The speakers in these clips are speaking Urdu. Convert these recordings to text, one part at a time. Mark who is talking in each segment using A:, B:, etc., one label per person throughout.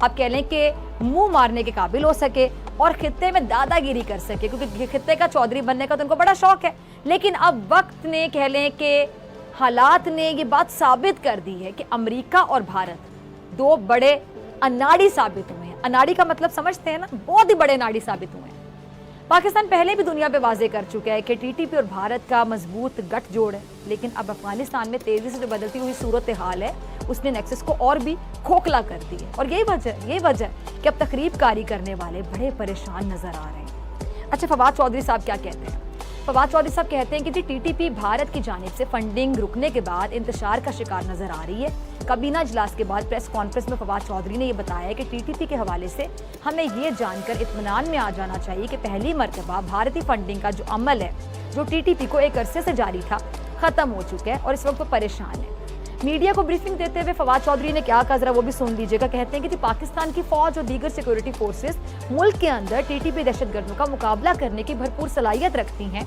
A: آپ کہہ لیں کہ منہ مارنے کے قابل ہو سکے اور خطے میں دادا گیری کر سکے، کیونکہ خطے کا چودھری بننے کا تو ان کو بڑا شوق ہے۔ لیکن اب وقت نے کہہ لیں کہ حالات نے یہ بات ثابت کر دی ہے کہ امریکہ اور بھارت دو بڑے اناڑی ثابت ہوئے ہیں۔ اناڑی کا مطلب سمجھتے ہیں نا، بہت ہی بڑے اناڑی ثابت ہوئے ہیں۔ پاکستان پہلے بھی دنیا پہ واضح کر چکا ہے کہ ٹی ٹی پی اور بھارت کا مضبوط گٹھ جوڑ ہے، لیکن اب افغانستان میں تیزی سے جو بدلتی ہوئی صورتحال ہے اس نے نیکسس کو اور بھی کھوکھلا کر دی ہے، اور یہی وجہ ہے کہ اب تقریب کاری کرنے والے بڑے پریشان نظر آ رہے ہیں۔ اچھا، فواد چودھری صاحب کیا کہتے ہیں؟ فواد چودھری صاحب کہتے ہیں کہ ٹی ٹی پی بھارت کی جانب سے فنڈنگ رکنے کے بعد انتشار کا شکار نظر آ رہی ہے۔ کابینہ اجلاس کے بعد پریس کانفرنس میں فواد چودھری نے یہ بتایا کہ ٹی ٹی پی کے حوالے سے ہمیں یہ جان کر اطمینان میں آ جانا چاہیے کہ پہلی مرتبہ بھارتی فنڈنگ کا جو عمل ہے، جو ٹی ٹی پی کو ایک عرصے سے جاری تھا، ختم ہو چکا ہے اور اس وقت وہ پریشان ہے۔ میڈیا کو بریفنگ دیتے ہوئے فواد چودھری نے کیا کہا، ذرا وہ بھی سن لیجیے گا۔ کہتے ہیں کہ پاکستان کی فوج اور دیگر سیکورٹی فورسز ملک کے اندر ٹی ٹی پی دہشت گردوں کا مقابلہ کرنے کی بھرپور صلاحیت رکھتی ہیں۔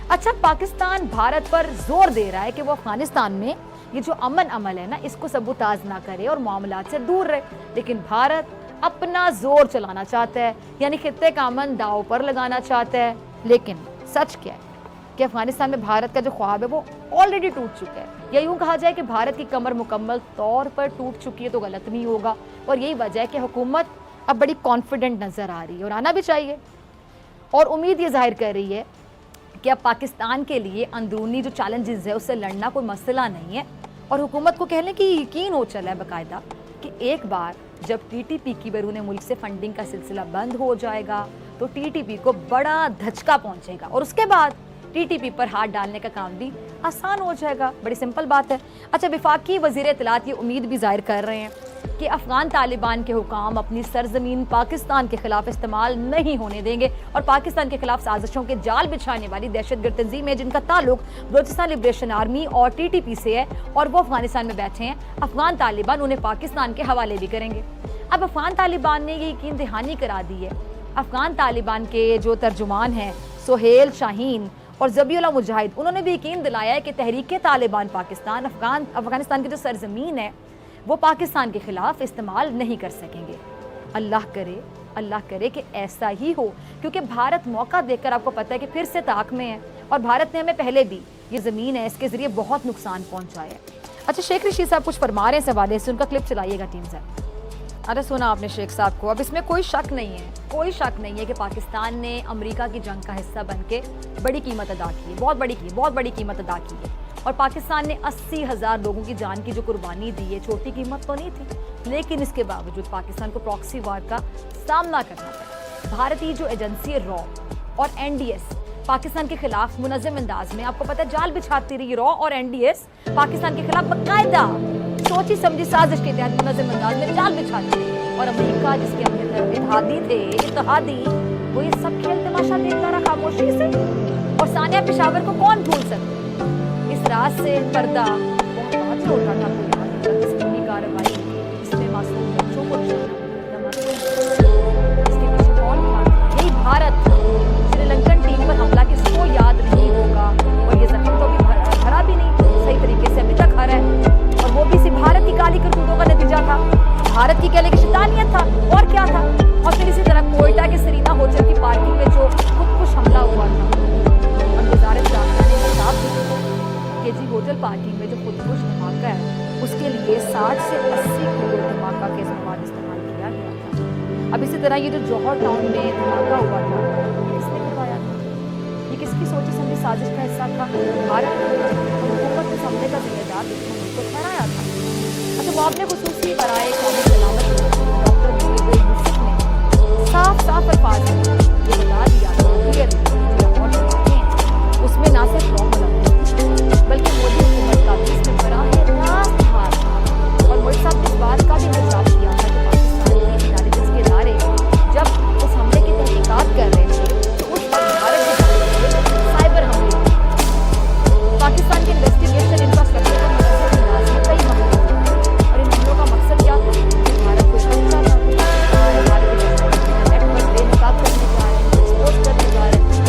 A: اچھا، پاکستان بھارت پر زور دے رہا ہے کہ وہ افغانستان میں یہ جو امن عمل ہے نا، اس کو سبوتاژ نہ کرے اور معاملات سے دور رہے، لیکن بھارت اپنا زور چلانا چاہتا ہے، یعنی خطے کا امن داؤ پر لگانا چاہتا ہے۔ لیکن سچ کیا ہے کہ افغانستان میں بھارت کا جو خواب ہے وہ آلریڈی ٹوٹ چکا ہے، یا یوں کہا جائے کہ بھارت کی کمر مکمل طور پر ٹوٹ چکی ہے تو غلط نہیں ہوگا، اور یہی وجہ ہے کہ حکومت اب بڑی کانفیڈنٹ نظر آ رہی ہے، اور آنا بھی چاہیے، اور امید یہ ظاہر کر رہی ہے کہ اب پاکستان کے لیے اندرونی جو چیلنجز ہے اس سے لڑنا کوئی مسئلہ نہیں ہے، اور حکومت کو کہنے کی یقین ہو چلا ہے باقاعدہ کہ ایک بار جب ٹی ٹی پی کی بیرون ملک سے فنڈنگ کا سلسلہ بند ہو جائے گا تو ٹی ٹی پی کو بڑا دھچکا پہنچے گا، اور اس کے بعد ٹی ٹی پی پر ہاتھ ڈالنے کا کام بھی آسان ہو جائے گا۔ بڑی سمپل بات ہے۔ اچھا، وفاقی وزیر اطلاعات یہ امید بھی ظاہر کر رہے ہیں کہ افغان طالبان کے حکام اپنی سرزمین پاکستان کے خلاف استعمال نہیں ہونے دیں گے، اور پاکستان کے خلاف سازشوں کے جال بچھانے والی دہشت گرد تنظیمیں جن کا تعلق بلوچستان لبریشن آرمی اور ٹی ٹی پی سے ہے اور وہ افغانستان میں بیٹھے ہیں، افغان طالبان انہیں پاکستان کے حوالے بھی کریں گے۔ اب افغان طالبان نے یہ یقین دہانی کرا دی ہے۔ افغان طالبان کے جو ترجمان ہیں سہیل شاہین اور ذبیح اللہ مجاہد، انہوں نے بھی یقین دلایا ہے کہ تحریک طالبان پاکستان افغانستان کی جو سرزمین ہے وہ پاکستان کے خلاف استعمال نہیں کر سکیں گے۔ اللہ کرے کہ ایسا ہی ہو، کیونکہ بھارت موقع دیکھ کر آپ کو پتہ ہے کہ پھر سے طاق میں ہے، اور بھارت نے ہمیں پہلے بھی یہ زمین ہے اس کے ذریعے بہت نقصان پہنچایا ہے۔ اچھا، شیخ رشید صاحب کچھ فرما رہے ہیں اس حوالے سے، ان کا کلپ چلائیے گا ٹیم سے۔ ارے سنا آپ نے شیخ صاحب کو، اب اس میں کوئی شک نہیں ہے کہ پاکستان نے امریکہ کی جنگ کا حصہ بن کے بڑی قیمت ادا کی ہے، بہت بڑی قیمت ادا کی ہے، اور پاکستان نے 80,000 لوگوں کی جان کی جو قربانی دی ہے، چھوٹی قیمت تو نہیں تھی، لیکن اس کے باوجود پاکستان کو پراکسی وار کا سامنا کرنا پڑا۔ بھارتی جو ایجنسی را اور این ڈی ایس پاکستان کے خلاف منظم انداز میں، آپ کو پتہ ہے، جال بچھاتی رہی۔ را اور این ڈی ایس پاکستان کے خلاف باقاعدہ سوچی سمجھی سازش کے تحت منظم انداز میں جال بچھاتی رہی، اور امریکہ جس کے اتحادی وہ یہ سب کھیل تماشا دیکھتا رہا خاموشی سے، اور ثانیہ پشاور کو کون بھول سکتے؟ اس راز سے پردہ بہت سے اٹھا تھا کوئی کارروائی جس میں معصوم بچوں کو اس کے پیچھے کون تھا؟ یہی بھارت تھا۔ سری لنکن ٹیم پر حملہ کس کو یاد نہیں ہوگا، اور یہ زخم تو بھی بھرا بھی نہیں صحیح طریقے سے ابھی تک ہرا ہے، اور وہ بھی اسی بھارت کی کالی کرتوتوں کا نتیجہ تھا، بھارت کی کہنے کی شیطانیت تھا، اور کیا تھا۔ اور پھر اسی طرح کوئٹہ کے سرینا ہوٹل کی پارکنگ میں جو خودکش حملہ ہوا تھا، اور وزارت داخلہ نے حساب دی کہ جی ہوٹل پارکنگ میں جو خودکش دھماکہ ہے اس کے لیے 60 سے 80 کروڑ دھماکہ کے مواد استعمال کیا گیا تھا۔ اب اسی طرح یہ جو جوہر ٹاؤن میں دھماکہ ہوا تھا، یہ کس نے کروایا تھا؟ یہ کس کی سوچی سمجھی سازش کا حصہ تھا؟ بھارت حکومت نے حملے کا ذمہ دار دشمن کو ٹھہرایا تھا۔ اچھا، معاملے خصوصی برائے قومی سلامت ڈاکٹر جوید یوسف نے صاف الفاظ میں یہ بتا دیا تھا اس میں نہ صرف قوم بلکہ مودی حکومت کا بھی اس میں براہ راست ہاتھ تھا، اور مودی صاحب نے اس بات کا بھی انکشاف کیا تھا کہ پاکستان کے انٹیلیجنس کے ادارے جب اس حملے کی تحقیقات کر رہے تھے تو اس وقت بھارت کے سائبر حملے پاکستان کے انویسٹیگیشن انفراسٹرکچر کو منظم انداز میں کئی حملے ہوئے، اور ان حملوں کا مقصد کیا تھا کہ بھارت کو خدشہ تھا، بھارت کے نیٹ ورک بے نقاب کرنے جا رہے ہیں، ایکسپوز کرنے جا رہے ہیں،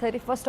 A: 31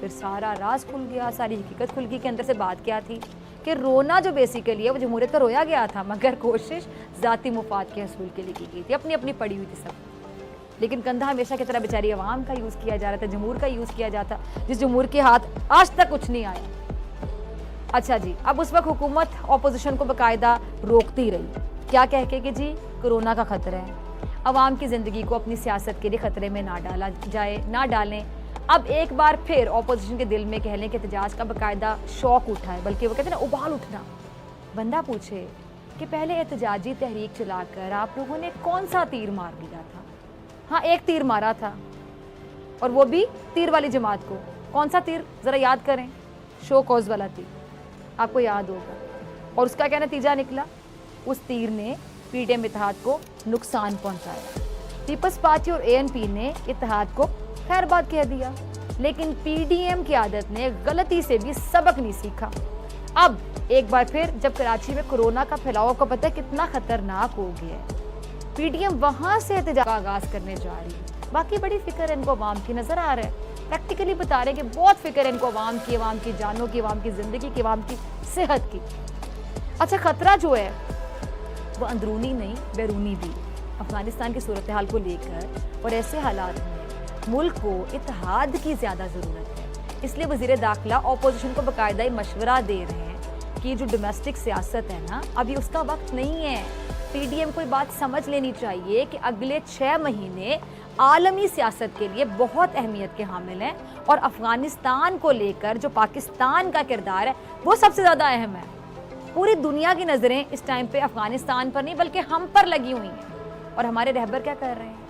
A: پھر سارا راز کھل گیا, ساری حقیقت کھل گئی کہ اندر سے بات کیا تھی, کہ رونا جو بیسیکلی ہے وہ جمہوریت کا رویا گیا تھا, مگر کوشش ذاتی مفاد کے حصول کے لیے کی گئی تھی, اپنی اپنی پڑی ہوئی تھی سب. لیکن کندھا ہمیشہ کی طرح بیچاری عوام کا یوز کیا جا رہا تھا, جمہور کا یوز کیا جاتا, جس جمہور کے ہاتھ آج تک کچھ نہیں آیا. اچھا جی, اب اس وقت حکومت اپوزیشن کو باقاعدہ روکتی رہی, کیا کہہ کے کہ جی کرونا کا خطرہ ہے, عوام کی زندگی کو اپنی سیاست کے لیے خطرے میں نہ ڈالا جائے, نہ ڈالیں. اب ایک بار پھر اپوزیشن کے دل میں کہہ لیں کہ احتجاج کا باقاعدہ شوق اٹھا ہے, بلکہ وہ کہتے ہیں نا ابال اٹھنا. بندہ پوچھے کہ پہلے احتجاجی تحریک چلا کر آپ لوگوں نے کون سا تیر مار دیا تھا؟ ہاں ایک تیر مارا تھا, اور وہ بھی تیر والی جماعت کو. کون سا تیر ذرا یاد کریں؟ شو کوز والا تیر, آپ کو یاد ہوگا. اور اس کا کیا نتیجہ نکلا؟ اس تیر نے پی ڈی ایم اتحاد کو نقصان پہنچایا. پیپلز پارٹی اور اے این پی نے اتحاد کو خیر بات کہہ دیا, لیکن پی ڈی ایم کی عادت نے غلطی سے بھی سبق نہیں سیکھا. اب ایک بار پھر جب کراچی میں کورونا کا پھیلاؤ کو پتہ ہے کتنا خطرناک ہو گیا ہے, پی ڈی ایم وہاں سے احتجاج کا آغاز کرنے جا رہی ہے. باقی بڑی فکر ہے ان کو عوام کی, نظر آ رہا ہے, پریکٹیکلی بتا رہے ہیں کہ بہت فکر ہے ان کو عوام کی جانوں کی, عوام کی زندگی کی, عوام کی صحت کی. اچھا, خطرہ جو ہے وہ اندرونی نہیں بیرونی بھی. افغانستان کی صورتحال کو لے کر اور ایسے حالات میں ملک کو اتحاد کی زیادہ ضرورت ہے. اس لیے وزیر داخلہ اپوزیشن کو باقاعدہ مشورہ دے رہے ہیں کہ جو ڈومیسٹک سیاست ہے نا, ابھی اس کا وقت نہیں ہے. پی ڈی ایم کو یہ بات سمجھ لینی چاہیے کہ اگلے 6 مہینے عالمی سیاست کے لیے بہت اہمیت کے حامل ہیں, اور افغانستان کو لے کر جو پاکستان کا کردار ہے وہ سب سے زیادہ اہم ہے. پوری دنیا کی نظریں اس ٹائم پہ افغانستان پر نہیں بلکہ ہم پر لگی ہوئی ہیں, اور ہمارے رہبر کیا کر رہے ہیں؟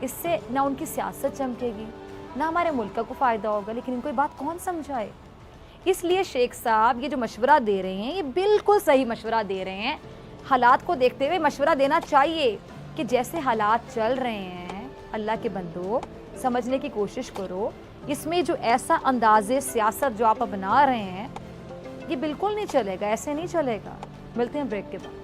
A: اس سے نہ ان کی سیاست چمکے گی, نہ ہمارے ملک کا کو فائدہ ہوگا, لیکن ان کو یہ بات کون سمجھائے؟ اس لیے شیخ صاحب یہ جو مشورہ دے رہے ہیں یہ بالکل صحیح مشورہ دے رہے ہیں. حالات کو دیکھتے ہوئے مشورہ دینا چاہیے کہ جیسے حالات چل رہے ہیں, اللہ کے بندو سمجھنے کی کوشش کرو, اس میں جو ایسا انداز سیاست جو آپ بنا رہے ہیں یہ بالکل نہیں چلے گا, ایسے نہیں چلے گا. ملتے ہیں بریک کے بعد.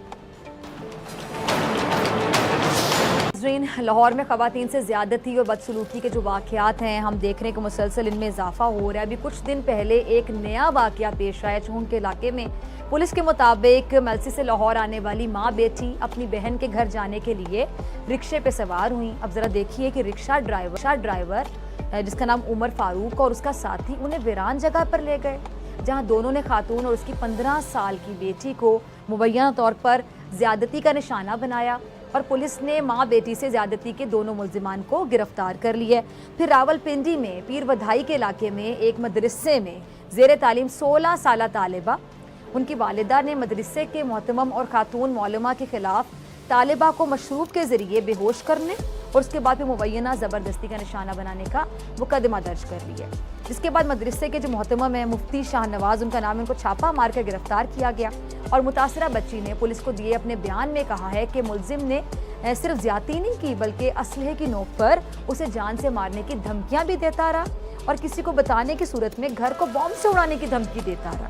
A: لاہور میں خواتین سے زیادتی اور بدسلوکی کے جو واقعات ہیں ہم دیکھ رہے ہیں کہ مسلسل ان میں اضافہ ہو رہا ہے. ابھی کچھ دن پہلے ایک نیا واقعہ پیش آیا چونک کے علاقے میں. پولیس کے مطابق ملسی سے لاہور آنے والی ماں بیٹی اپنی بہن کے گھر جانے کے لیے رکشے پہ سوار ہوئیں. اب ذرا دیکھیے کہ رکشہ ڈرائیور جس کا نام عمر فاروق اور اس کا ساتھی انہیں ویران جگہ پر لے گئے, جہاں دونوں نے خاتون اور اس کی 15 سال کی بیٹی کو مبینہ طور پر زیادتی کا نشانہ بنایا, اور پولیس نے ماں بیٹی سے زیادتی کے دونوں ملزمان کو گرفتار کر لیا. پھر راولپنڈی میں پیر ودھائی کے علاقے میں ایک مدرسے میں زیر تعلیم 16 سالہ طالبہ, ان کی والدہ نے مدرسے کے محتمم اور خاتون معلمہ کے خلاف طالبہ کو مشروب کے ذریعے بے ہوش کرنے اور اس کے بعد پھر مبینہ زبردستی کا نشانہ بنانے کا مقدمہ درج کر لیا. جس کے بعد مدرسے کے جو محتمم ہیں مفتی شاہ نواز ان کا نام, ان کو چھاپا مار کر گرفتار کیا گیا. اور متاثرہ بچی نے پولیس کو دیے اپنے بیان میں کہا ہے کہ ملزم نے صرف زیادتی نہیں کی بلکہ اسلحے کی نوک پر اسے جان سے مارنے کی دھمکیاں بھی دیتا رہا, اور کسی کو بتانے کی صورت میں گھر کو بم سے اڑانے کی دھمکی دیتا رہا.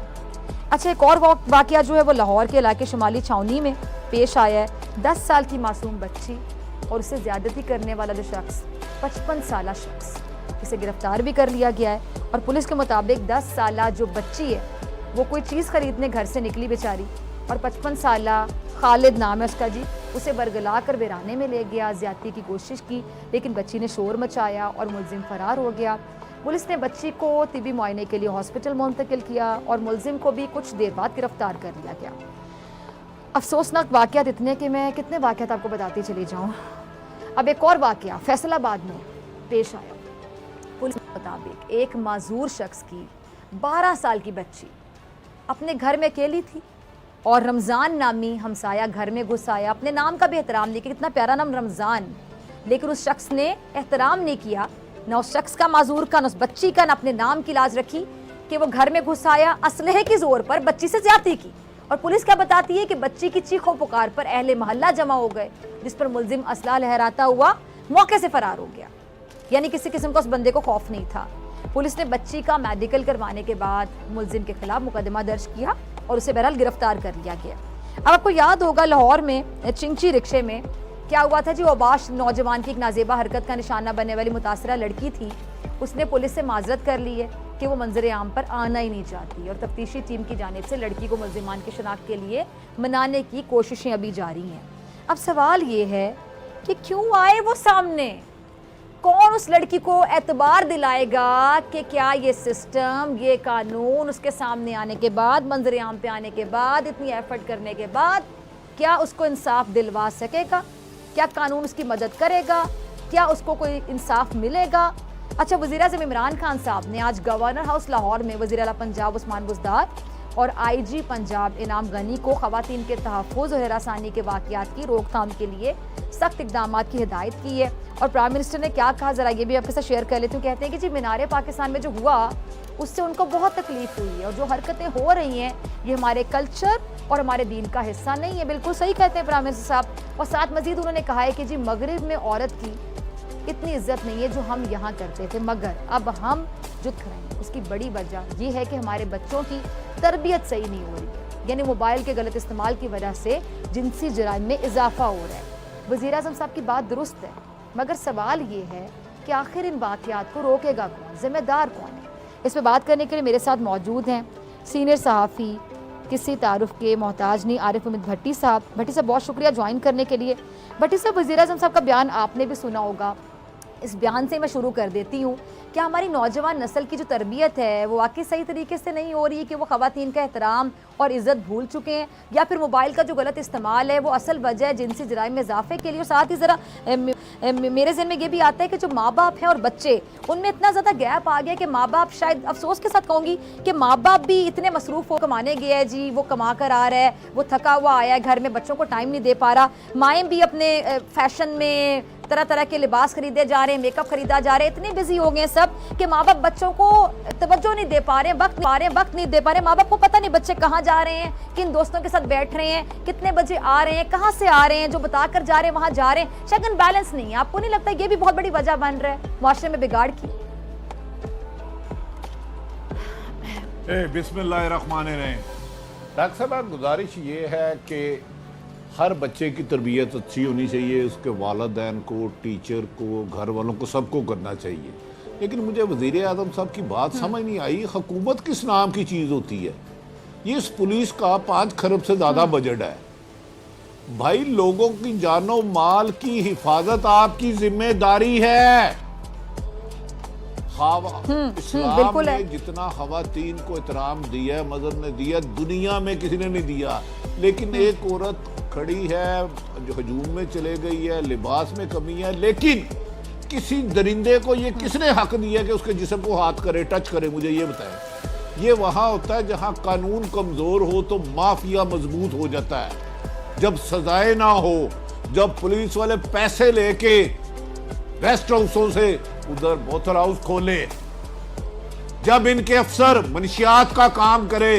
A: اچھا, ایک اور واقعہ جو ہے وہ لاہور کے علاقے شمالی چھاونی میں پیش آیا ہے. 10 سال کی معصوم بچی اور اسے زیادتی کرنے والا جو شخص 55 سالہ شخص, اسے گرفتار بھی کر لیا گیا ہے. اور پولیس کے مطابق 10 سالہ جو بچی ہے وہ کوئی چیز خریدنے گھر سے نکلی بیچاری, اور 55 سالہ خالد نام ہے اس کا جی, اسے برگلا کر ویرانے میں لے گیا, زیادتی کی کوشش کی لیکن بچی نے شور مچایا اور ملزم فرار ہو گیا. پولیس نے بچی کو طبی معائنے کے لیے ہاسپٹل منتقل کیا اور ملزم کو بھی کچھ دیر بعد گرفتار کر لیا گیا. افسوسناک واقعات اتنے کہ میں کتنے واقعات آپ کو بتاتی چلی جاؤں. اب ایک اور واقعہ فیصل آباد میں پیش آیا. پولیس کے مطابق ایک معذور شخص کی 12 سال کی بچی اپنے گھر میں اکیلی تھی اور رمضان نامی ہمسایہ گھر میں گھس آیا. اپنے نام کا بھی احترام نہیں کیا, کتنا پیارا نام رمضان, لیکن اس شخص نے احترام نہیں کیا, نہ اس شخص کا معذور کا, نہ اس بچی کا, نہ اپنے نام کی لاج رکھی کہ وہ گھر میں گھس آیا, اسلحے کی زور پر بچی سے زیادتی کی. اور پولیس کیا بتاتی ہے کہ بچی کی چیخ و پکار پر اہل محلہ جمع ہو گئے, جس پر ملزم اسلحہ لہراتا ہوا موقع سے فرار ہو گیا. یعنی کسی قسم کا اس بندے کو خوف نہیں تھا. پولیس نے بچی کا میڈیکل کروانے کے بعد ملزم کے خلاف مقدمہ درج کیا اور اسے بہرحال گرفتار کر لیا گیا. اب آپ کو یاد ہوگا لاہور میں چنچی رکشے میں کیا ہوا تھا جی, اوباش نوجوان کی ایک نازیبا حرکت کا نشانہ بننے والی متاثرہ لڑکی تھی اس نے پولیس سے معذرت کر لی ہے کہ وہ منظر عام پر آنا ہی نہیں چاہتی، اور تفتیشی ٹیم کی جانب سے لڑکی کو ملزمان کی شناخت کے لیے منانے کی کوششیں ابھی جاری ہیں۔ اب سوال یہ ہے کہ کیوں آئے وہ سامنے؟ کون اس لڑکی کو اعتبار دلائے گا کہ کیا یہ سسٹم، یہ قانون اس کے سامنے آنے کے بعد، منظر عام پہ آنے کے بعد، اتنی ایفرٹ کرنے کے بعد کیا اس کو انصاف دلوا سکے گا؟ کیا قانون اس کی مدد کرے گا؟ کیا اس کو کوئی انصاف ملے گا؟ اچھا، وزیر اعظم عمران خان صاحب نے آج گورنر ہاؤس لاہور میں وزیر اعلیٰ پنجاب عثمان بزدار اور آئی جی پنجاب انعام غنی کو خواتین کے تحفظ اور ہراسانی کے واقعات کی روک تھام کے لیے سخت اقدامات کی ہدایت کی ہے۔ اور پرائم منسٹر نے کیا کہا، ذرا یہ بھی آپ کے ساتھ شیئر کر لیتی ہوں۔ کہتے ہیں کہ جی مینار پاکستان میں جو ہوا اس سے ان کو بہت تکلیف ہوئی ہے، اور جو حرکتیں ہو رہی ہیں یہ ہمارے کلچر اور ہمارے دین کا حصہ نہیں ہے۔ بالکل صحیح کہتے ہیں پرائم منسٹر صاحب۔ اور ساتھ مزید انہوں نے کہا ہے کہ جی مغرب میں عورت کی اتنی عزت نہیں ہے جو ہم یہاں کرتے تھے، مگر اب ہم جھک رہے ہیں۔ اس کی بڑی وجہ یہ ہے کہ ہمارے بچوں کی تربیت صحیح نہیں ہو رہی ہے، یعنی موبائل کے غلط استعمال کی وجہ سے جنسی جرائم میں اضافہ ہو رہا ہے۔ وزیر اعظم صاحب کی بات درست ہے، مگر سوال یہ ہے کہ آخر ان واقعات کو روکے گا کون، ذمہ دار کون ہے؟ اس پہ بات کرنے کے لیے میرے ساتھ موجود ہیں سینئر صحافی، کسی تعارف کے محتاج نہیں، عارف امید بھٹی صاحب۔ بھٹی صاحب بہت شکریہ جوائن کرنے کے لیے۔ بھٹی صاحب، وزیر اعظم صاحب کا بیان آپ نے بھی سنا ہوگا، اس بیان سے میں شروع کر دیتی ہوں۔ کیا ہماری نوجوان نسل کی جو تربیت ہے وہ واقعی صحیح طریقے سے نہیں ہو رہی ہے کہ وہ خواتین کا احترام اور عزت بھول چکے ہیں، یا پھر موبائل کا جو غلط استعمال ہے وہ اصل وجہ ہے جنسی جرائم میں اضافے کے لیے؟ اور ساتھ ہی ذرا میرے ذہن میں یہ بھی آتا ہے کہ جو ماں باپ ہیں اور بچے، ان میں اتنا زیادہ گیپ آ گیا کہ ماں باپ، شاید افسوس کے ساتھ کہوں گی کہ ماں باپ بھی اتنے مصروف ہو کمانے گیا ہے، جی وہ کما کر آ رہا ہے، وہ تھکا ہوا آیا ہے گھر میں، بچوں کو ٹائم نہیں دے پا رہا۔ مائیں بھی اپنے فیشن میں طرح طرح کے لباس خریدے جا رہے ہیں، میک اپ خریدا جا رہے ہیں، اتنے بزی ہو گئے ہیں سب کہ ماں باپ بچوں کو توجہ نہیں دے پا رہے ہیں، وقت نہیں دے پا رہے ہیں۔ ماں باپ کو پتہ نہیں بچے کہاں جا رہے ہیں، کن دوستوں کے ساتھ بیٹھ رہے ہیں، کتنے بجے آ رہے ہیں، کہاں سے آ رہے ہیں، جو بتا کر جا رہے ہیں وہاں جا رہے ہیں۔ شاید ان بیلنس نہیں ہے۔ آپ کو نہیں لگتا یہ بھی بہت بڑی وجہ بن رہا ہے معاشرے میں بگاڑ کی؟
B: بسم اللہ الرحمن الرحیم۔ ڈاکٹر صاحب، گزارش یہ ہے کہ ہر بچے کی تربیت اچھی ہونی چاہیے، اس کے والدین کو، ٹیچر کو، گھر والوں کو، سب کو کرنا چاہیے۔ لیکن مجھے وزیر اعظم صاحب کی بات سمجھ نہیں آئی، حکومت کس نام کی چیز ہوتی ہے؟ یہ اس پولیس کا 5 کھرب سے زیادہ بجٹ ہے۔ بھائی، لوگوں کی جان و مال کی حفاظت آپ کی ذمہ داری ہے۔ اسلام نے جتنا خواتین کو احترام دیا ہے، مذہب نے دیا، دنیا میں کسی نے نہیں دیا۔ لیکن ایک عورت کھڑی ہے جو ہجوم میں چلے گئی ہے، لباس میں کمی ہے، لیکن کسی درندے کو یہ کس نے حق دیا کہ اس کے جسم کو ہاتھ کرے، ٹچ کرے؟ مجھے یہ بتائیں۔ یہ وہاں ہوتا ہے جہاں قانون کمزور ہو تو مافیا مضبوط ہو جاتا ہے۔ جب سزائیں نہ ہو، جب پولیس والے پیسے لے کے ریسٹ ہاؤسوں سے ادھر بوتل ہاؤس کھولے، جب ان کے افسر منشیات کا کام کرے،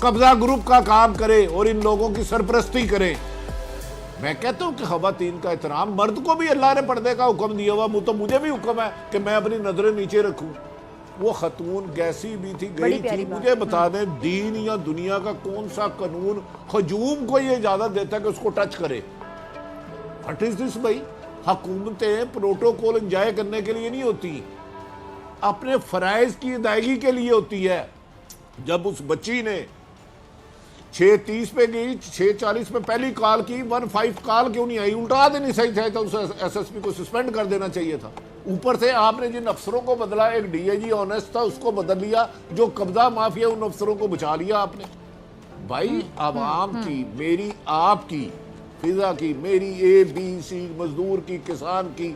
B: قبضہ گروپ کا کام کرے اور ان لوگوں کی سرپرستی کرے، میں کہتا ہوں کہ خواتین کا احترام، مرد کو بھی اللہ نے پردے کا حکم دیا ہوا، تو مجھے بھی حکم ہے کہ میں اپنی نظریں نیچے رکھوں۔ وہ خاتون کیسی بھی تھی، گئی تھی، مجھے بتا دیں دین یا دنیا کا کون سا قانون ہجوم کو یہ اجازت دیتا ہے کہ اس کو ٹچ کرے؟ What is this بھائی؟ حکومتیں پروٹوکول انجوائے کرنے کے لیے نہیں ہوتی، اپنے فرائض کی ادائیگی کے لیے ہوتی ہے۔ جب اس بچی نے 6:30 پہ گئی، 6:40 پہ پہلی کال کی، 15 کال کیوں نہیں آئی؟ الٹا دینی صحیح تھا، تو اسے ایس ایس پی کو سسپینڈ کر دینا چاہیے تھا۔ اوپر سے آپ نے جن افسروں کو بدلا، ایک ڈی آئی جی آنیسٹ تھا، اس کو بدل لیا، جو قبضہ مافیا ان افسروں کو بچا لیا آپ نے۔ بھائی، عوام کی، میری، آپ کی، فضا کی، میری، اے بی سی، مزدور کی، کسان کی،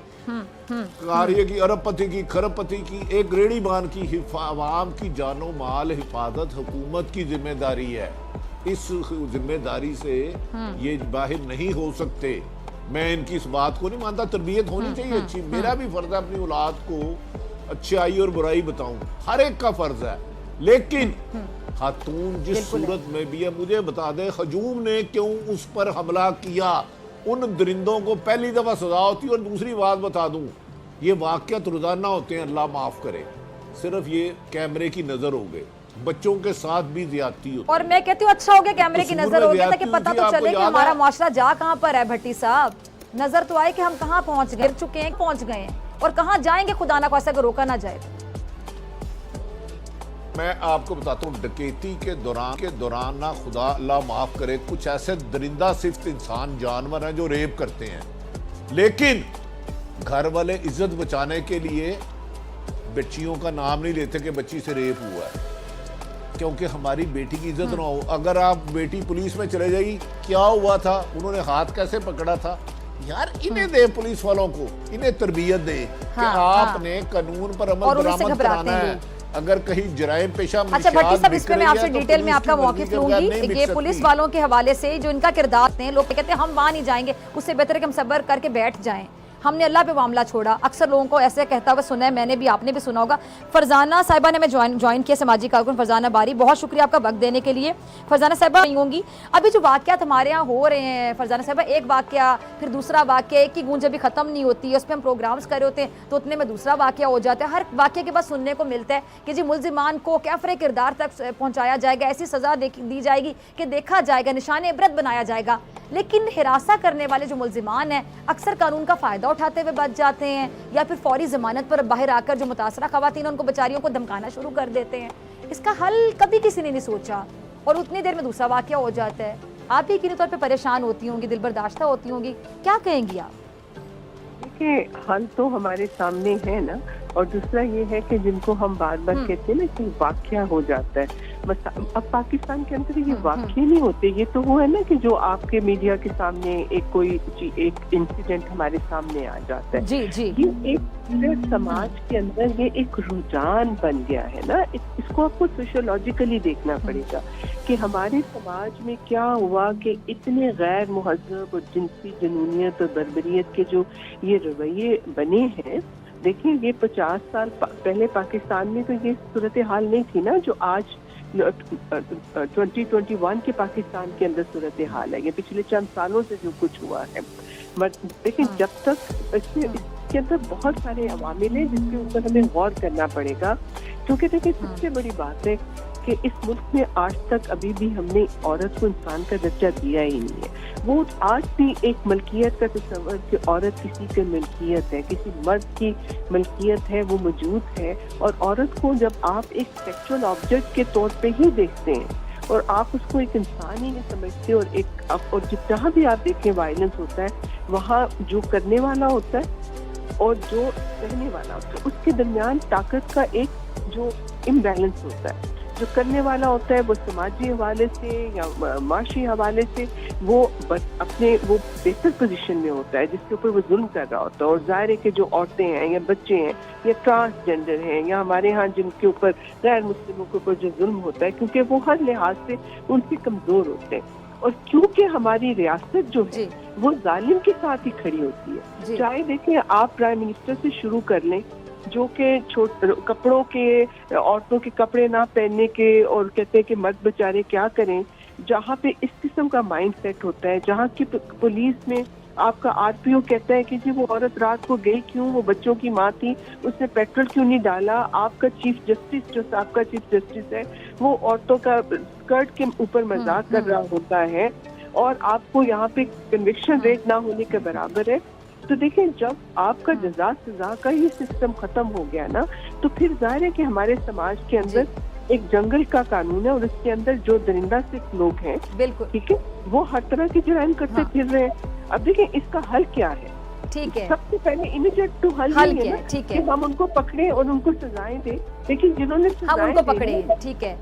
B: کاریہ کی، ارب پتی کی، کھرب پتی کی، ایک ریڑی بان کی، عوام کی جان و مال حفاظت حکومت کی ذمہ داری ہے۔ اس ذمہ داری سے یہ باہر نہیں ہو سکتے۔ میں ان کی اس بات کو نہیں مانتا، تربیت ہونی چاہیے اچھی۔ میرا بھی فرض ہے اپنی اولاد کو اچھائی اور برائی بتاؤں، ہر ایک کا فرض ہے۔ لیکن خاتون جس صورت میں بھی ہے، مجھے بتا دے ہجوم نے کیوں اس پر حملہ کیا؟ ان درندوں کو پہلی دفعہ سزا ہوتی ہے۔ اور دوسری بات بتا دوں، یہ واقعات روزانہ ہوتے ہیں، اللہ معاف کرے، صرف یہ کیمرے کی نظر ہو گئے، بچوں کے ساتھ بھی زیادتی ہوتی ہے۔
A: اور میں کہتی ہوں اچھا ہو گیا کیمرے کی نظر ہو گیا تاکہ پتہ تو چلے کہ ہمارا معاشرہ جا کہاں پر ہے۔ بھٹی صاحب، نظر تو آئے کہ ہم کہاں پہنچ گئے، چکے ہیں، پہنچ گئے ہیں۔ اور کہاں جائیں گے خدا نہ خواستہ اگر روکا نہ جائے؟
B: میں آپ کو بتاتا ہوں ڈکیتی کے دوران نہ خدا اللہ معاف کرے کچھ ایسے درندہ صفت انسان جانور ہیں جو ریپ کرتے ہیں، لیکن گھر والے عزت بچانے کے لیے بچیوں کا نام نہیں لیتے کہ بچی سے ریپ ہوا ہے، کیونکہ ہماری بیٹی کی عزت نہ ہو۔ اگر آپ بیٹی پولیس میں چلے جائے گی کیا ہوا تھا، انہوں نے ہاتھ کیسے پکڑا تھا، یار انہیں دے پولیس والوں کو، انہیں تربیت دے کہ آپ نے قانون پر عمل درآمد کرانا ہے۔ اگر کہیں جرائم پیشہ
A: اچھا بھٹی صاحب، اس پہ میں آپ سے ڈیٹیل میں آپ کا موقف لوں گی۔ یہ پولیس والوں کے حوالے سے جو ان کا کردار ہیں، لوگ کہتے ہیں ہم وہاں نہیں جائیں گے، اس سے بہتر ہے کہ ہم صبر کر کے بیٹھ جائیں، ہم نے اللہ پہ معاملہ چھوڑا۔ اکثر لوگوں کو ایسے کہتا ہوا سنا ہے، میں نے بھی، آپ نے بھی سنا ہوگا۔ فرزانہ صاحبہ نے میں جوائن کیا سماجی کارکن فرزانہ باری، بہت شکریہ آپ کا وقت دینے کے لیے۔ فرزانہ صاحبہ نہیں ہوں گی، ابھی جو واقعات ہمارے یہاں ہو رہے ہیں فرزانہ صاحبہ، ایک واقعہ پھر دوسرا واقعہ، ایک کی گونج ابھی ختم نہیں ہوتی ہے، اس پہ ہم پروگرامز کر رہے ہوتے ہیں تو اتنے میں دوسرا واقعہ ہو جاتا ہے۔ ہر واقعے کے بعد سننے کو ملتا ہے کہ جی ملزمان کو کیفر کردار تک پہنچایا جائے گا، ایسی سزا دی جائے گی کہ دیکھا جائے گا، نشان عبرت بنایا جائے گا۔ لیکن ہراساں کرنے والے جو ملزمان ہیں اکثر قانون کا فائدہ اٹھاتے ہوئے بچ جاتے ہیں، یا پھر فوری ضمانت پر باہر آ کر جو متاثرہ خواتین ان کو بیچاریوں کو دھمکانا شروع کر دیتے ہیں۔ اس کا حل کبھی کسی نے نہیں سوچا اور اتنی دیر میں دوسرا واقعہ ہو جاتا ہے۔ آپ بھی یقینی طور پہ پریشان ہوتی ہوں گی، دل برداشتہ ہوتی ہوں گی، کیا کہیں گی آپ؟
C: دیکھیں حل تو ہمارے سامنے ہے نا، اور دوسرا یہ ہے کہ جن کو ہم بار بار کہتے ہیں نا کہ واقعہ ہو جاتا ہے، اب پاکستان کے اندر یہ واقعے نہیں ہوتے، یہ تو وہ ہے نا کہ جو آپ کے میڈیا کے سامنے ایک انسیڈنٹ ہمارے سامنے آ جاتا ہے۔
A: جی جی،
C: یہ ایک پورے سماج کے اندر یہ ایک رجحان بن گیا ہے نا، اس کو آپ کو سوشولوجیکلی دیکھنا پڑے گا کہ ہمارے سماج میں کیا ہوا کہ اتنے غیر مہذب اور جنسی جنونیت اور بربریت کے جو یہ رویے بنے ہیں۔ دیکھیں یہ 50 سال پہلے پاکستان میں تو یہ صورتحال نہیں تھی نا جو آج 2021 کے پاکستان کے اندر صورتحال ہے، یہ پچھلے چند سالوں سے جو کچھ ہوا ہے۔ لیکن جب تک اس کے اندر بہت سارے عوامل ہیں جس کے اوپر ہمیں غور کرنا پڑے گا، کیونکہ دیکھیں سب سے بڑی بات ہے کہ اس ملک میں آج تک ابھی بھی ہم نے عورت کو انسان کا درجہ دیا ہی نہیں ہے۔ وہ آج بھی ایک ملکیت کا تصور کہ عورت کسی کی ملکیت ہے، کسی مرد کی ملکیت ہے، وہ موجود ہے، اور عورت کو جب آپ ایک سیکچول آبجیکٹ کے طور پہ ہی دیکھتے ہیں اور آپ اس کو ایک انسان ہی نہیں سمجھتے، اور جہاں بھی آپ دیکھیں وائلنس ہوتا ہے وہاں جو کرنے والا ہوتا ہے اور جو سہنے والا ہوتا ہے اس کے درمیان طاقت کا ایک جو امبیلنس ہوتا ہے۔ جو کرنے والا ہوتا ہے وہ سماجی حوالے سے یا معاشی حوالے سے وہ اپنے وہ بہتر پوزیشن میں ہوتا ہے جس کے اوپر وہ ظلم کر رہا ہوتا ہے، اور ظاہر ہے کہ جو عورتیں ہیں یا بچے ہیں یا ٹرانسجینڈر ہیں یا ہمارے ہاں جن کے اوپر غیر مسلموں کے اوپر جو ظلم ہوتا ہے، کیونکہ وہ ہر لحاظ سے ان سے کمزور ہوتے ہیں، اور کیونکہ ہماری ریاست جو ہے وہ ظالم کے ساتھ ہی کھڑی ہوتی ہے۔ چاہے دیکھیں آپ پرائم منسٹر سے شروع کر لیں جو کہ کپڑوں کے، عورتوں کے کپڑے نہ پہننے کے، اور کہتے ہیں کہ مرد بیچارے کیا کریں، جہاں پہ اس قسم کا مائنڈ سیٹ ہوتا ہے، جہاں کی پولیس میں آپ کا آر پی او کہتا ہے کہ جی وہ عورت رات کو گئی کیوں، وہ بچوں کی ماں تھی، اس نے پیٹرول کیوں نہیں ڈالا۔ آپ کا چیف جسٹس جو آپ کا چیف جسٹس ہے وہ عورتوں کا اسکرٹ کے اوپر مذاق کر رہا ہوتا ہے، اور آپ کو یہاں پہ کنوکشن ریٹ نہ ہونے کے برابر ہے۔ تو دیکھیں جب آپ کا جزا سزا کا ہی سسٹم ختم ہو گیا نا، تو پھر ظاہر ہے کہ ہمارے سماج کے اندر ایک جنگل کا قانون ہے، اور اس کے اندر جو درندہ صرف لوگ ہیں،
A: بالکل
C: ٹھیک ہے، وہ ہر طرح کے جرائم کرتے پھر رہے ہیں۔ اب دیکھیں اس کا حل کیا ہے؟
A: ٹھیک ہے،
C: سب سے پہلے امیڈیٹ تو حل یہ ہے نا کہ ہم ان کو پکڑیں اور ان کو سزائیں دیں، لیکن جنہوں نے
A: ہم ان کو پکڑیں، ٹھیک ہے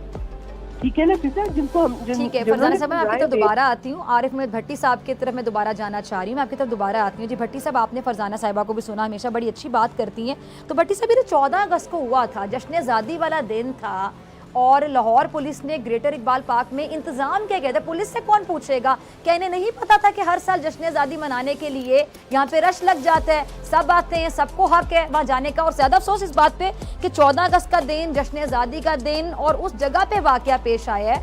C: ٹھیک ہے نا فضا، جن کو ہم
A: ٹھیک ہے۔ فرزانہ صاحب میں آپ کی طرف دوبارہ آتی ہوں، عارف محمد بھٹی صاحب کی طرف میں دوبارہ جانا چاہ رہی ہوں، میں آپ کی طرف دوبارہ آتی ہوں۔ جی بھٹی صاحب، آپ نے فرزانہ صاحبہ کو بھی سنا، ہمیشہ بڑی اچھی بات کرتی ہیں، تو بھٹی صاحب یہ 14 اگست کو ہوا تھا، جشن آزادی والا دن تھا، اور لاہور پولیس نے گریٹر اقبال پارک میں انتظام کیا گیا تھا۔ پولیس سے کون پوچھے گا، کیا انہیں نہیں پتا تھا کہ ہر سال جشن آزادی منانے کے لیے یہاں پہ رش لگ جاتا ہے، سب آتے ہیں، سب کو حق ہے وہاں جانے کا، اور زیادہ افسوس اس بات پہ کہ 14 اگست کا دن، جشن آزادی کا دن، اور اس جگہ پہ واقعہ پیش آیا ہے۔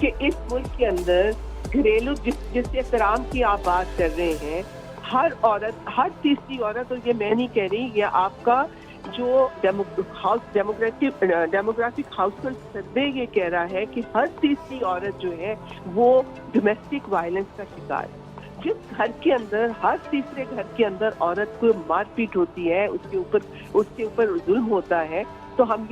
C: کہ اس ملک کے اندر گھریلو جس احترام کی آپ بات کر رہے ہیں، ہر عورت، ہر تیسری عورت، اور یہ میں نہیں کہہ رہی، یہ آپ کا جو ڈیموگرافک ہاؤس ہولڈ سروے یہ کہہ رہا ہے کہ ہر تیسری عورت جو ہے وہ ڈومیسٹک وائلنس کا شکار ہے. جس گھر کے اندر، ہر تیسرے گھر کے اندر عورت کو مار پیٹ ہوتی ہے، اس کے اوپر ظلم ہوتا ہے، تو ہم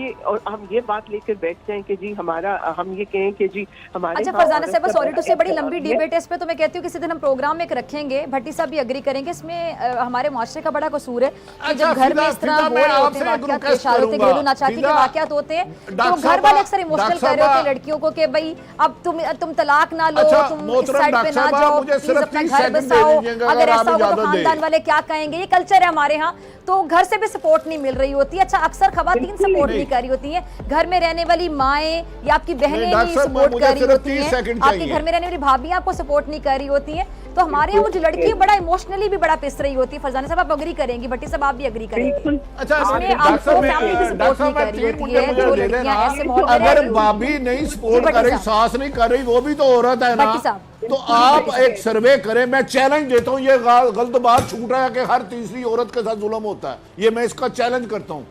C: یہ بات لے کر بیٹھ جائیں کہ جی ہم یہ کہیں کہ جی ہمارے.
A: اچھا فرزانہ صاحبہ، سوری ٹو سے، بڑی لمبی ڈیبیٹ ہے اس پہ، تو میں کہتی ہوں کسی دن ہم پروگرام ایک رکھیں گے، بھٹی صاحب بھی اگری کریں گے. اس میں ہمارے معاشرے کا بڑا قصور ہے کہ جب گھر میں اس طرح ہو رہے ہوتے ہیں واقعات پیش آ رہے ہوتے ہیں، گھریلو ناچاتی کے واقعات ہوتے ہیں، تو گھر والے اکثر ایموشنل کر رہے ہوتے ہیں لڑکیوں کو کہ بھائی اب تم طلاق نہ لو، تم اس سائڈ پہ نہ جاؤ، پلیز اپنا گھر بساؤ، اگر ایسا ہوگا تو خاندان والے کیا کہیں گے. یہ کلچر ہے ہمارے ہاں، تو گھر سے بھی سپورٹ نہیں مل رہی ہوتی. اچھا اکثر خواتین سپورٹ نہیں کر رہی ہوتی ہیں، گھر میں رہنے والی مائیں یا آپ کی بہنیں نہیں سپورٹ کر رہی ہوتی ہیں، آپ کے گھر میں رہنے والی بھابیاں آپ کو سپورٹ نہیں کر رہی ہوتی ہیں. تو ہمارے یہاں وہ جو لڑکی ہے بڑا ایموشنلی بھی بڑا پس رہی ہوتی ہے. فرزانہ صاحب آپ اگری کریں گی، بھٹی صاحب آپ بھی اگری کریں گے. اس میں آپ کو فیملی کی سپورٹ نہیں کر رہی ہوتی ہے جو لڑکیاں ایسے ماحول میں رہ رہی
B: اگر بھابی نہیں سپورٹ کر رہی، ساس نہیں کر رہی، وہ بھی تو عورت ہے نا. تو آپ ایک سروے کریں، میں چیلنج دیتا ہوں، یہ غلط بات چھوٹ رہا ہے کہ ہر تیسری عورت کے ساتھ ظلم ہوتا ہے. یہ میں اس کا چیلنج کرتا ہوں.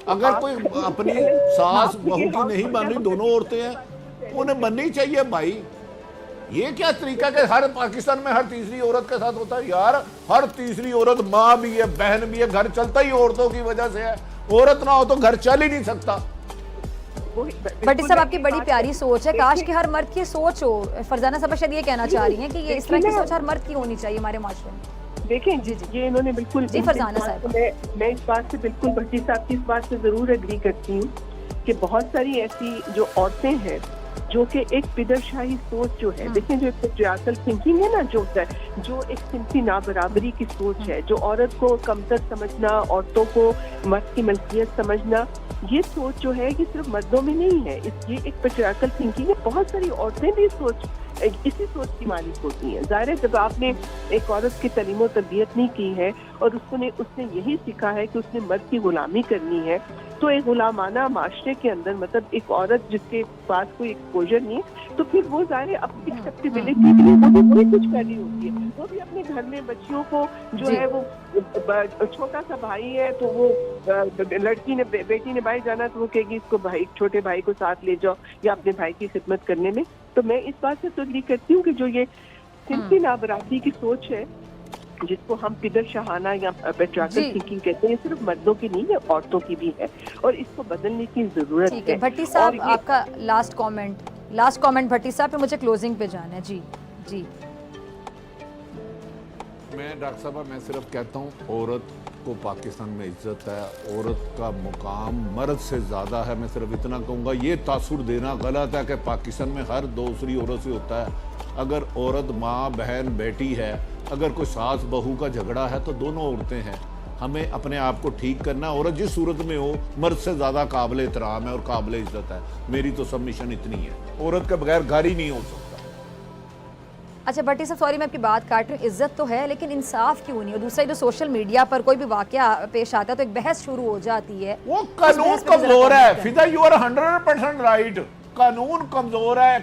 B: اگر کوئی اپنی ساس بہو کی نہیں بن رہی، دونوں عورتیں ہیں، انہیں بننی چاہیے بھائی. یہ کیا طریقہ کہ ہر پاکستان میں ہر تیسری عورت کے ساتھ ہوتا ہے؟ یار ہر تیسری عورت ماں بھی ہے، بہن بھی ہے، گھر چلتا ہی عورتوں کی وجہ سے ہے. عورت نہ ہو تو گھر چل ہی نہیں سکتا.
A: بھٹی صاحب آپ کی بڑی پیاری سوچ ہے، کاش کہ ہر مرد کی سوچ ہو. فرزانہ صاحب شاید یہ کہنا چاہ رہی ہیں کہ یہ اس طرح کی سوچ ہر مرد کی ہونی چاہیے ہمارے معاشرے میں.
C: دیکھیں یہ انہوں نے بالکل،
A: جی فرزانہ صاحب،
C: میں اس بات سے بالکل بھٹی صاحب کی اس بات سے ضرور اگری کرتی ہوں کہ بہت ساری ایسی جو عورتیں ہیں جو کہ ایک پدر شاہی سوچ جو ہے، دیکھیں جو ایک پیٹریارکل تھنکنگ ہے نا، جو ایک صنفی نابرابری کی سوچ ہے، جو عورت کو کمتر سمجھنا، عورتوں کو مرد کی ملکیت سمجھنا، یہ سوچ جو ہے یہ صرف مردوں میں نہیں ہے، یہ ایک پیٹریارکل تھنکنگ ہے. بہت ساری عورتیں بھی اسی سوچ کی مالک ہوتی ہیں. ظاہر ہے جب آپ نے ایک عورت کی تعلیم و تربیت نہیں کی ہے اور اس نے یہی سیکھا ہے کہ اس نے مرد کی غلامی کرنی ہے، تو ایک غلامانہ معاشرے کے اندر مطلب ایک عورت جس کے پاس کوئی ایکسپوجر نہیں ہے، تو پھر وہ ظاہر ہے اپنی ایکسیپٹیبلٹی کے لیے وہ بھی وہی کچھ کر رہی ہوتی ہے. وہ بھی اپنے گھر میں بچیوں کو جو ہے وہ چھوٹا سا بھائی ہے تو وہ بیٹی نے باہر جانا تو وہ کہے گی اس کو چھوٹے بھائی کو ساتھ لے جاؤ یا اپنے بھائی کی خدمت کرنے میں. تو میں اس بات سے تو اگری کرتی ہوں کہ جو یہ صنفی نابرابری کی سوچ ہے جس کو ہم پدر شاہانہ یا پیٹریارکل تھنکنگ کہتے ہیں، صرف مردوں کی نہیں ہے، عورتوں کی بھی ہے، اور اس کو بدلنے کی ضرورت ہے.
A: بھٹی صاحب آپ کا لاسٹ کامنٹ بھٹی صاحب پہ مجھے کلوزنگ پہ جانا ہے. جی
B: میں ڈاکٹر صاحبہ میں صرف کہتا ہوں عورت کو پاکستان میں عزت ہے، عورت کا مقام مرد سے زیادہ ہے. میں صرف اتنا کہوں گا، یہ تاثر دینا غلط ہے کہ پاکستان میں ہر دوسری عورت سے ہوتا ہے. اگر عورت ماں، بہن، بیٹی ہے، اگر کوئی ساس بہو کا جھگڑا ہے تو دونوں عورتیں ہیں. ہمیں اپنے آپ کو ٹھیک کرنا. عورت جس صورت میں ہو مرد سے زیادہ قابل احترام ہے اور قابل عزت ہے. میری تو سبمیشن اتنی ہے، عورت کے بغیر گھر ہی نہیں ہو سکتا.
A: اچھا بھٹی صاحب سوری میں آپ کی بات کاٹ رہی ہوں، عزت تو ہے لیکن انصاف کیوں نہیں؟ اور دوسرا جو سوشل میڈیا پر کوئی بھی واقعہ پیش آتا ہے تو ایک بحث شروع ہو جاتی ہے.
B: وہ قانون کمزور ہے. فضا یو آر 100% رائٹ. قانون کمزور ہے.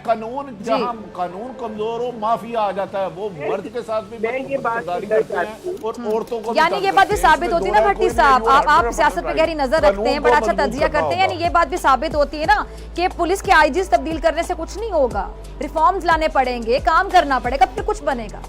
B: جہاں قانون کمزور ہو مافیا آ جاتا ہے. وہ مرد کے ساتھ بھی بدکرداری کرتے ہیں اور عورتوں کو،
A: یعنی یہ بات بھی ثابت ہوتی ہے نا بھٹی صاحب، آپ سیاست پہ گہری نظر رکھتے ہیں، بڑا اچھا تجزیہ کرتے ہیں، یعنی یہ بات بھی ثابت ہوتی ہے نا کہ پولیس کے آئی جیز تبدیل کرنے سے کچھ نہیں ہوگا، ریفارمز لانے پڑیں گے، کام کرنا پڑے گا، پھر کچھ بنے گا.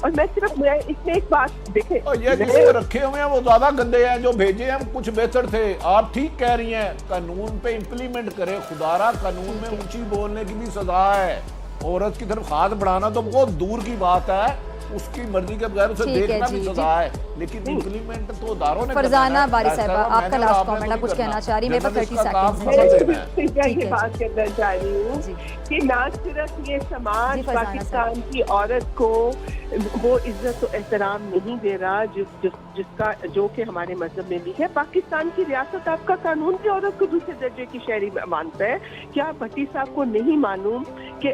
C: اور میں صرف اس میں ایک بات دیکھیں،
B: یہ جس کو رکھے ہوئے ہیں وہ زیادہ گندے ہیں، جو بھیجے ہیں کچھ بہتر تھے. آپ ٹھیک کہہ رہی ہیں، قانون پہ امپلیمنٹ کرے. خدا قانون میں اونچی بولنے کی بھی سزا ہے. عورت کی طرف ہاتھ بڑھانا تو بہت دور کی بات ہے، اس کی مرضی کے بغیر اسے دیکھنا بھی سزا ہے، لیکن امپلیمنٹ تو اداروں نے کرنا ہے.
A: فرزانہ باری صاحبہ آپ کا لاسٹ کامنٹ، آپ کچھ کہنا چاہ رہی ہیں؟ میرے پاس 30 سیکنڈ
C: میں یہ بات کرنا چاہ رہی ہوں کہ نہ صرف یہ سماج پاکستان کی عورت کو وہ عزت و احترام نہیں دے رہا جو کہ ہمارے مذہب میں بھی ہے. پاکستان کی ریاست، آپ کا قانون بھی عورت کو دوسرے درجے کی شہری مانتا ہے. کیا بھٹی صاحب کو نہیں معلوم کہ